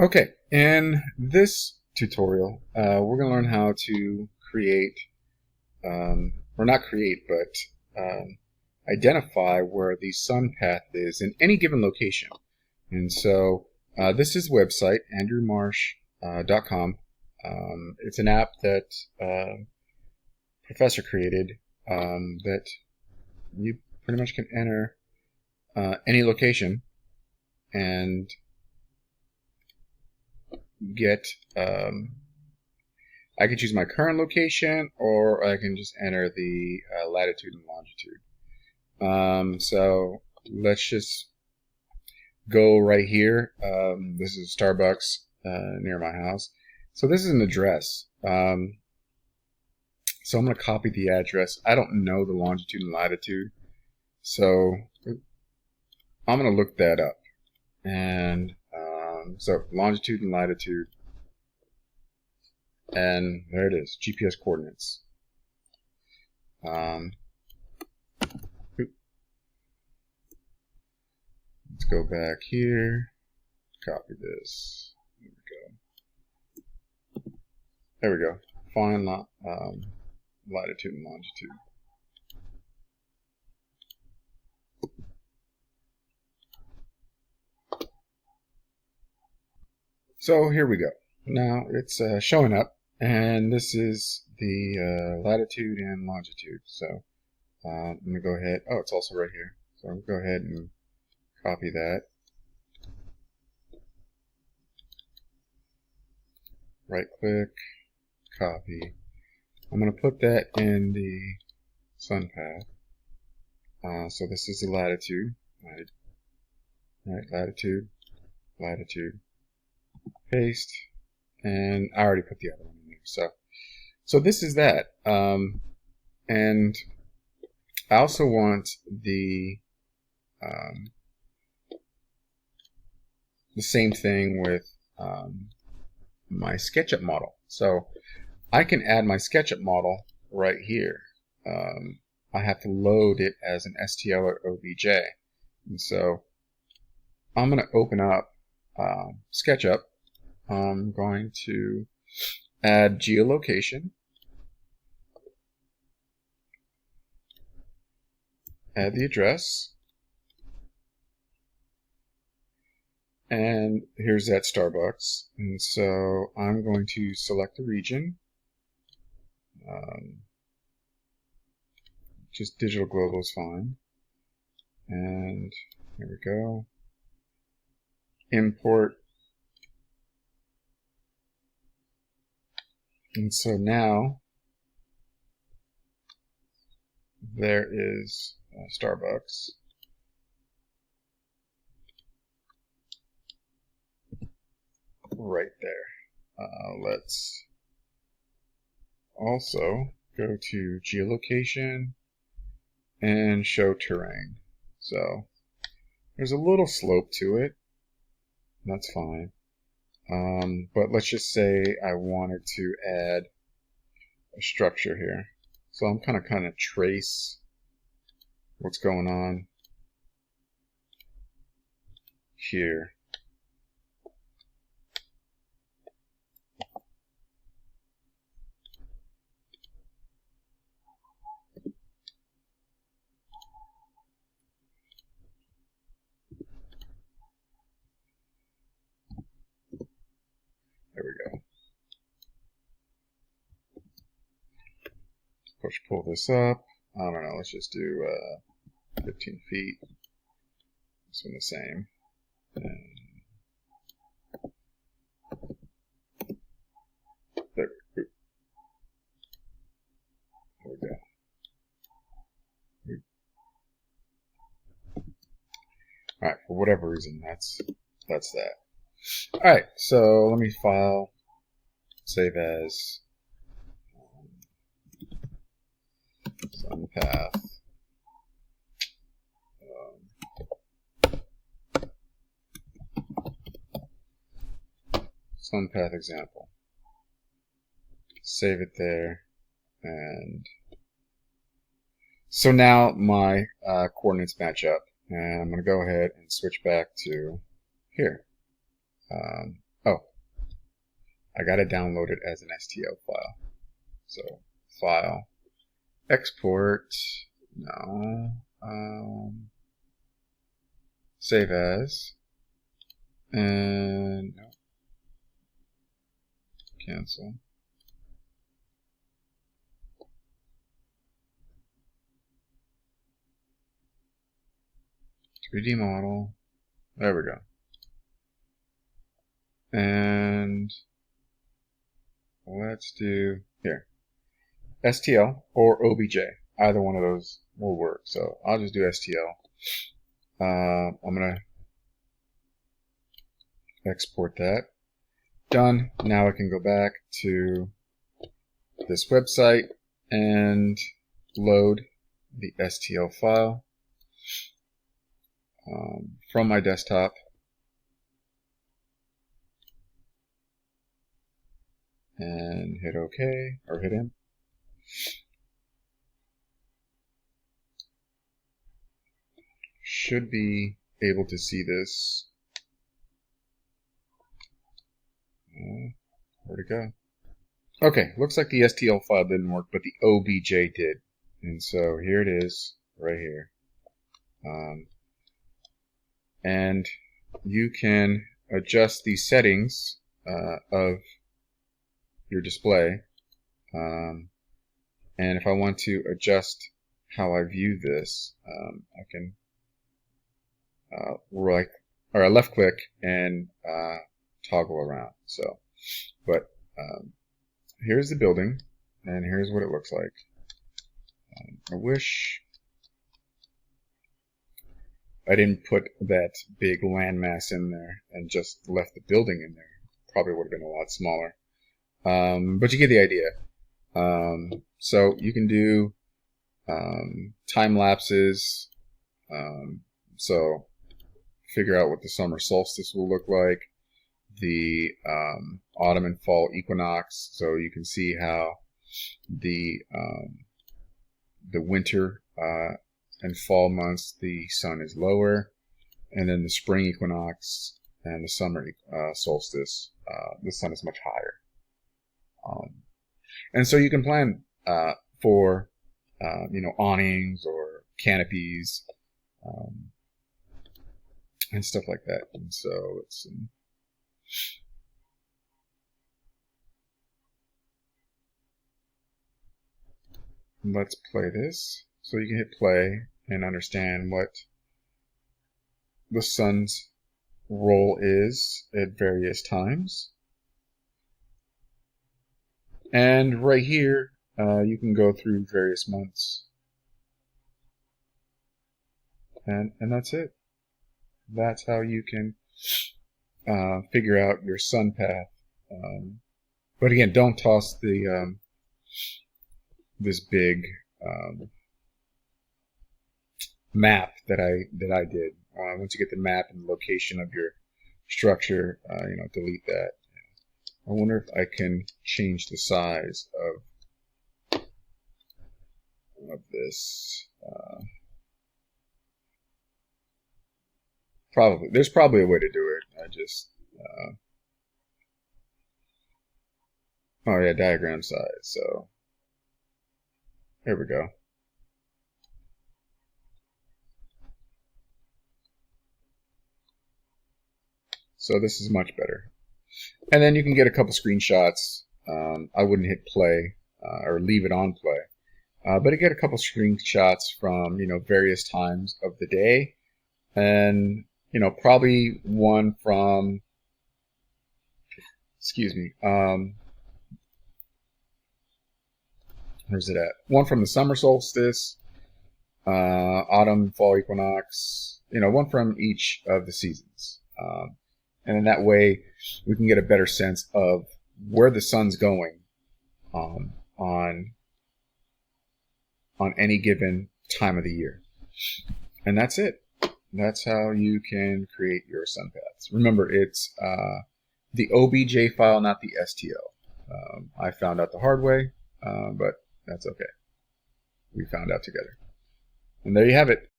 Okay, in this tutorial, we're going to learn how to create, or not create, but identify where the sun path is in any given location. And so this is website, andrewmarsh.com. It's an app that professor created that you pretty much can enter any location and get I can choose my current location, or I can just enter the latitude and longitude. So let's just go right here. This is Starbucks near my house. So this is an address. So I'm going to copy the address. I don't know the longitude and latitude, so I'm going to look that up. And so longitude and latitude, and there it is, GPS coordinates. Let's go back here, copy this. There we go. Find latitude and longitude. So here we go. Now it's showing up, and this is the latitude and longitude. So I'm going to go ahead. Oh, it's also right here. So I'm going to go ahead and copy that. Right click, copy. I'm going to put that in the sun path. So this is the latitude. Right, latitude, latitude. Paste, and I already put the other one in there. So this is that, and I also want the same thing with my SketchUp model. So I can add my SketchUp model right here. I have to load it as an STL or OBJ, and so I'm going to open up SketchUp. I'm going to add geolocation, add the address, and here's that Starbucks. And so I'm going to select the region, just digital global is fine, and here we go, import. And so now there is Starbucks. Right there. Let's also go to geolocation and show terrain. So there's a little slope to it. That's fine. But let's just say I wanted to add a structure here. So I'm kind of trace what's going on here. There we go. Pull this up. I don't know, let's just do 15 feet. This one the same. And there we go. Alright, for whatever reason, that's that. Alright, so let me file, save as sun path. Sun path example. Save it there, and so now my coordinates match up, and I'm going to go ahead and switch back to here. Oh, I got to download it as an STL file. So file, export, no, save as, and no, cancel. .3D model. There we go. And let's do here STL or OBJ. Either one of those will work. So I'll just do STL. I'm gonna export that. Done. Now I can go back to this website and load the STL file from my desktop. And hit OK, or hit in. Should be able to see this. Where'd it go? Okay, looks like the STL file didn't work, but the OBJ did. And so here it is, right here. And you can adjust the settings of your display. And if I want to adjust how I view this, I can left click and toggle around. So, but here's the building, and here's what it looks like. I wish I didn't put that big landmass in there and just left the building in there. Probably would have been a lot smaller. But you get the idea. So you can do time lapses. So figure out what the summer solstice will look like, the autumn and fall equinox, so you can see how the winter and fall months the sun is lower, and then the spring equinox and the summer solstice the sun is much higher. And so you can plan for awnings or canopies and stuff like that. And so let's play this. So you can hit play and understand what the sun's role is at various times. And right here, you can go through various months. And that's it. That's how you can figure out your sun path. But again, don't toss the this big map that I did. Once you get the map and the location of your structure, delete that. I wonder if I can change the size of this. Probably. There's probably a way to do it. I just... oh yeah, diagram size. So here we go. So this is much better. And then you can get a couple screenshots. I wouldn't hit play or leave it on play. But I get a couple screenshots from, various times of the day. And, probably one from, where's it at? One from the summer solstice, autumn, fall equinox, one from each of the seasons. And in that way, we can get a better sense of where the sun's going on any given time of the year. And that's it. That's how you can create your sun paths. Remember, it's the OBJ file, not the STL. I found out the hard way, but that's okay. We found out together. And there you have it.